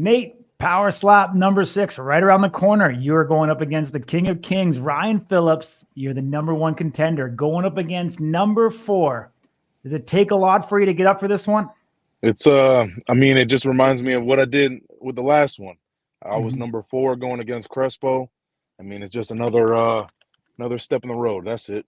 Nate, power slap number 6, right around the corner. You're going up against the King of Kings, Ryan Phillips. You're the number 1 contender going up against number 4. Does it take a lot for you to get up for this one? It's I mean, it just reminds me of what I did with the last one. I was number 4 going against Crespo. I mean, it's just another step in the road. That's it.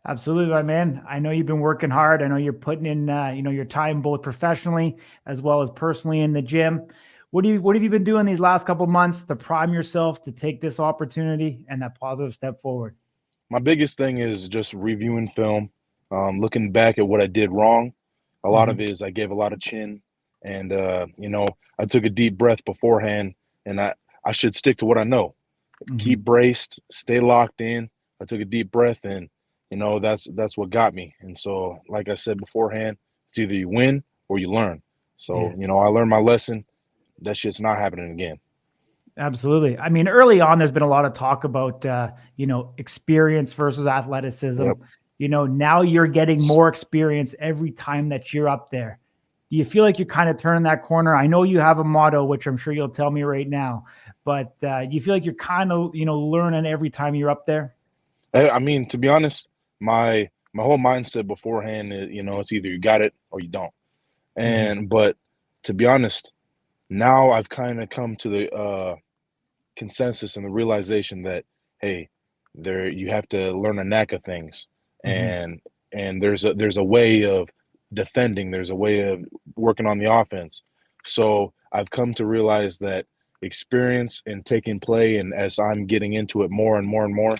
Absolutely, my man. I know you've been working hard. I know you're putting in, your time both professionally as well as personally in the gym. What have you been doing these last couple of months to prime yourself to take this opportunity and that positive step forward? My biggest thing is just reviewing film, looking back at what I did wrong. A lot of it is I gave a lot of chin, and I took a deep breath beforehand, and I should stick to what I know. Keep braced, stay locked in. I took a deep breath, and that's what got me. And so, like I said beforehand, it's either you win or you learn. So, I learned my lesson. That shit's not happening again. Absolutely. I mean, early on, there's been a lot of talk about, experience versus athleticism. Yep. Now you're getting more experience every time that you're up there. Do you feel like you're kind of turning that corner? I know you have a motto, which I'm sure you'll tell me right now, but do you feel like you're kind of, learning every time you're up there? I mean, to be honest, my whole mindset beforehand is, it's either you got it or you don't. But to be honest, now I've kind of come to the consensus and the realization that, hey, you have to learn a knack of things, and there's a way of defending, there's a way of working on the offense. So I've come to realize that experience and taking play, and as I'm getting into it more and more and more,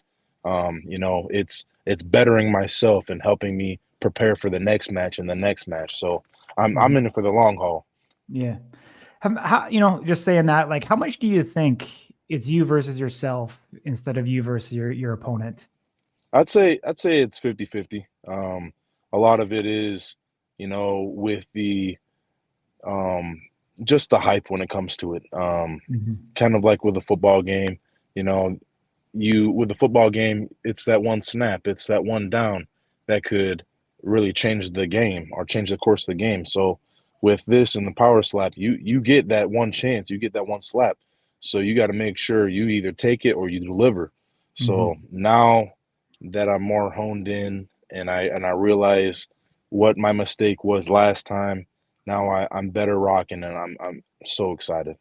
it's bettering myself and helping me prepare for the next match and the next match. So I'm in it for the long haul. Yeah. How, just saying that, like, how much do you think it's you versus yourself instead of you versus your opponent? I'd say it's 50-50. A lot of it is, with the just the hype when it comes to it. Kind of like with a football game, with the football game, it's that one snap, it's that one down that could really change the game or change the course of the game. So with this and the power slap, you get that one chance, you get that one slap. So you got to make sure you either take it or you deliver. So now that I'm more honed in and I realize what my mistake was last time, now I'm better rocking, and I'm so excited.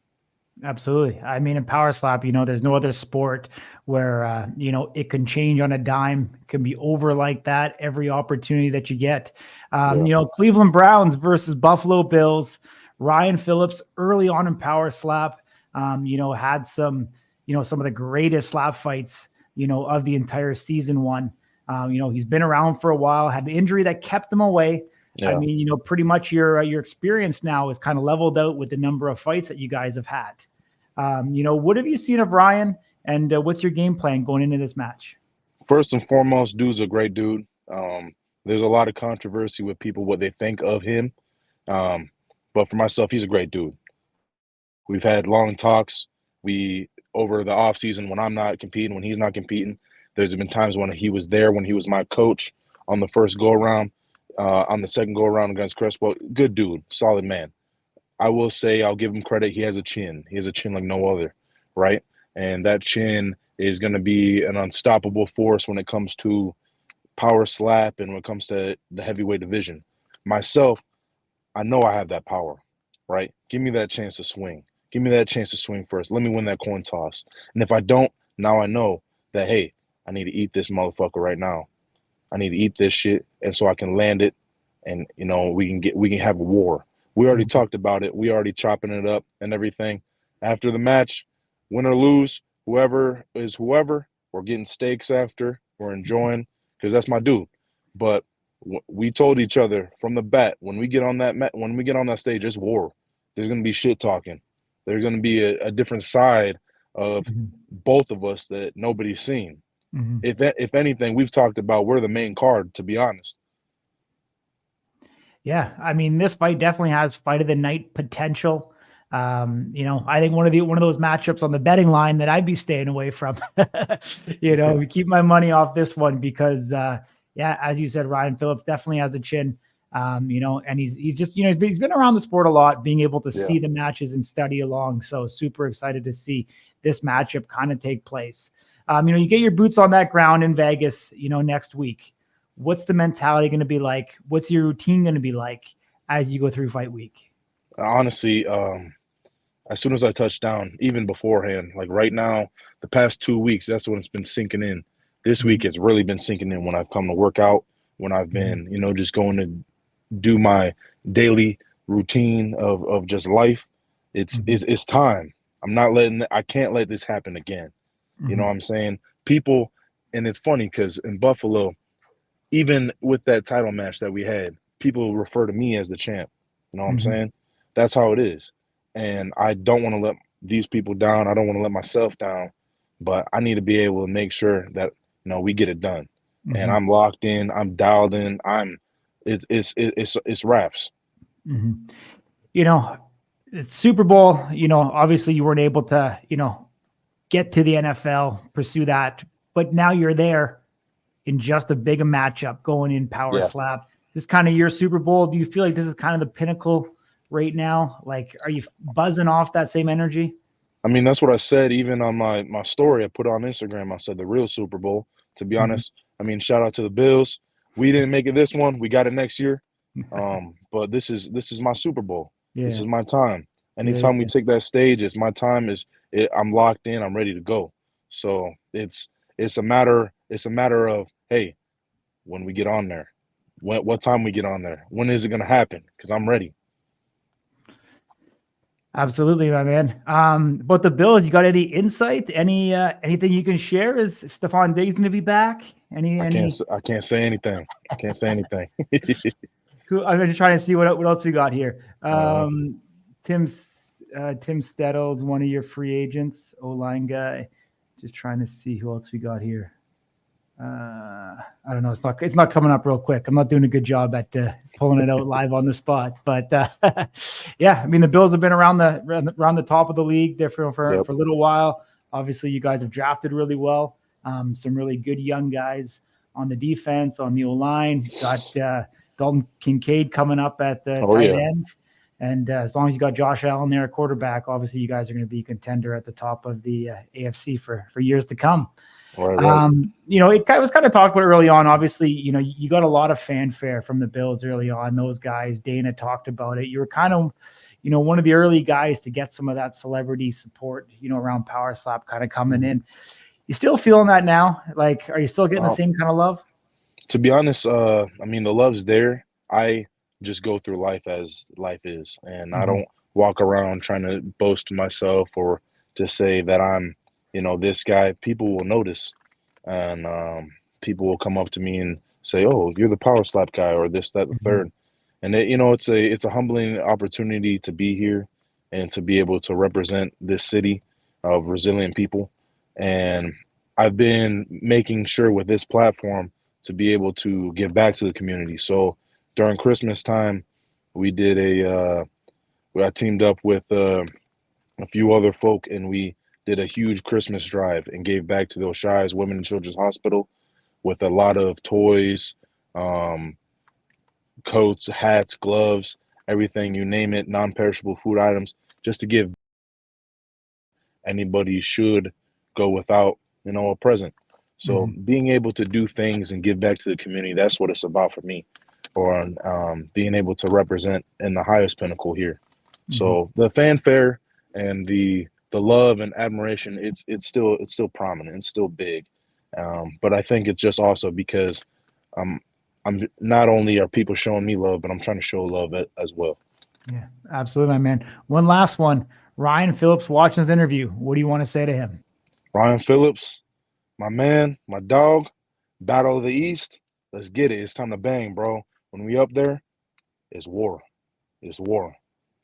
Absolutely. I mean, in power slap, there's no other sport where, it can change on a dime. It can be over like that every opportunity that you get. Cleveland Browns versus Buffalo Bills. Ryan Phillips early on in power slap, had some of the greatest slap fights, of the entire season one. He's been around for a while, had the injury that kept him away. Yeah. I mean, pretty much your experience now is kind of leveled out with the number of fights that you guys have had. What have you seen of Ryan, and what's your game plan going into this match? First and foremost, dude's a great dude. There's a lot of controversy with people, what they think of him. But for myself, he's a great dude. We've had long talks. Over the off season, when I'm not competing, when he's not competing, there's been times when he was there, when he was my coach on the first go around. On the second go-around against Crespo, good dude, solid man. I will say, I'll give him credit. He has a chin. He has a chin like no other, right? And that chin is going to be an unstoppable force when it comes to power slap and when it comes to the heavyweight division. Myself, I know I have that power, right? Give me that chance to swing. Give me that chance to swing first. Let me win that coin toss. And if I don't, now I know that, hey, I need to eat this motherfucker right now. I need to eat this shit, and so I can land it, and we can have a war. We already talked about it. We already chopping it up and everything. After the match, win or lose, whoever, we're getting steaks after. We're enjoying, because that's my dude. But we told each other from the bat, when we get on that stage, it's war. There's gonna be shit talking. There's gonna be a different side of both of us that nobody's seen. If anything, we've talked about we're the main card, to be honest. Yeah, I mean, this fight definitely has fight of the night potential. I think one of those matchups on the betting line that I'd be staying away from. Keep my money off this one because, as you said, Ryan Phillips definitely has a chin. And he's just, he's been around the sport a lot, being able to Yeah. see the matches and study along. So super excited to see this matchup kind of take place. You get your boots on that ground in Vegas, next week. What's the mentality going to be like? What's your routine going to be like as you go through fight week? Honestly, as soon as I touch down, even beforehand, like right now, the past 2 weeks, that's when it's been sinking in. This week it's really been sinking in when I've come to work out, when I've been, just going to do my daily routine of just life. It's time. I can't let this happen again. You know what I'm saying? People, and it's funny because in Buffalo, even with that title match that we had, people refer to me as the champ. You know what I'm saying? That's how it is. And I don't want to let these people down. I don't want to let myself down, but I need to be able to make sure that, we get it done. And I'm locked in, I'm dialed in, it's raps. It's Super Bowl, obviously you weren't able to, get to the NFL, pursue that, but now you're there in just a bigger matchup going in Power Slap. This is kind of your Super Bowl. Do you feel like this is kind of the pinnacle right now? Like, are you buzzing off that same energy? I mean, that's what I said even on my story I put on Instagram. I said the real Super Bowl. To be honest, I mean, shout out to the Bills. We didn't make it this one. We got it next year. But this is my Super Bowl. This is my time. Anytime we take that stage, it's my time. I'm locked in. I'm ready to go. So it's a matter of, hey, when we get on there, what time we get on there, when is it going to happen? Because I'm ready. Absolutely, my man. But the Bills, you got any insight? Anything you can share? Is Stephon Diggs going to be back? I can't say anything. I can't say anything. Cool. I'm just trying to see what else we got here. Tim Stettle's one of your free agents, O-line guy. Just trying to see who else we got here. I don't know. It's not coming up real quick. I'm not doing a good job at pulling it out live on the spot. But yeah, I mean, the Bills have been around the top of the league there for a little while. Obviously, you guys have drafted really well. Some really good young guys on the defense, on the O-line. Got Dalton Kincaid coming up at the tight end. And as long as you got Josh Allen there at quarterback, obviously you guys are going to be a contender at the top of the AFC for years to come. Right. It was kind of talked about early on. Obviously, you got a lot of fanfare from the Bills early on. Those guys, Dana talked about it. You were kind of, one of the early guys to get some of that celebrity support, around Power Slap kind of coming in. You still feeling that now? Like, are you still getting the same kind of love? To be honest, I mean, the love's there. I just go through life as life is, and I don't walk around trying to boast myself or to say that I'm, this guy. People will notice, and people will come up to me and say, "Oh, you're the Power Slap guy," or this, that, the third. And it's a humbling opportunity to be here and to be able to represent this city of resilient people. And I've been making sure with this platform to be able to give back to the community. So during Christmas time, we did I teamed up with a few other folk, and we did a huge Christmas drive and gave back to the Oshai's Women and Children's Hospital with a lot of toys, coats, hats, gloves, everything, you name it, non-perishable food items, just to give. Anybody should go without, a present. So being able to do things and give back to the community, that's what it's about for me, or being able to represent in the highest pinnacle here. So the fanfare and the love and admiration, it's still prominent, it's still big. But I think it's just also because I'm not only are people showing me love, but I'm trying to show love as well. Yeah, absolutely, my man. One last one. Ryan Phillips watching this interview. What do you want to say to him? Ryan Phillips, my man, my dog, Battle of the East. Let's get it. It's time to bang, bro. When we up there, it's war. It's war.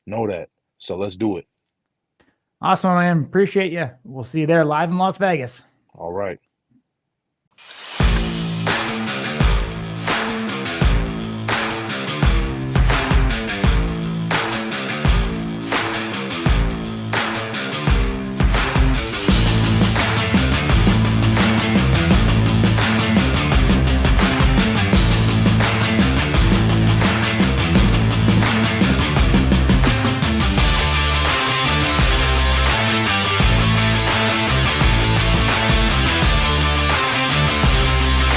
Know that. So let's do it. Awesome, man. Appreciate you. We'll see you there live in Las Vegas. All right.